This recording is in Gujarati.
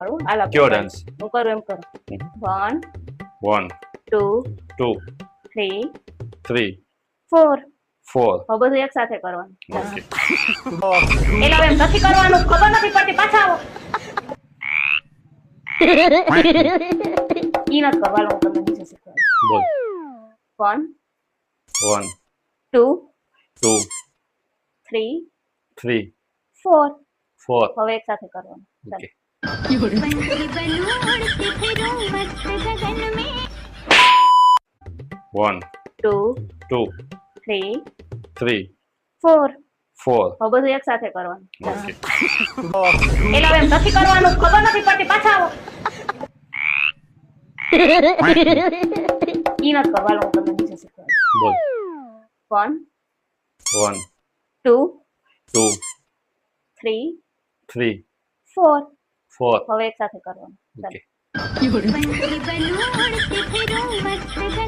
કરું હાલા કયો ડાન્સ હું કરું એમ કરું 1 1 2 2 3 3 4 4 હવે બધું એક સાથે કરવાનું ઓકે એલા એમ નથી કરવાનું ખબર નથી પડતી પાછા આવો ઈ નથી કરવાનું હું તમને બીજું શીખવાડું બોલ 1 1 2 2 3 3 4 4 હવે એક સાથે કરવાનું ઓકે 1 2 2 3 3 4 4 હવે બધું એક સાથે કરવાનું ઓકે એલા એમ નથી કરવાનું ખબર નથી પડતી પાછા આવો ઈ નથી કરવાનું હું તમને બીજું શીખવાડું બોલ 1 1 2 2 3 3 4 4 હવે એક સાથે કરવાનું ઓકે बंसी बनूं उड़ती फिरूं मस्त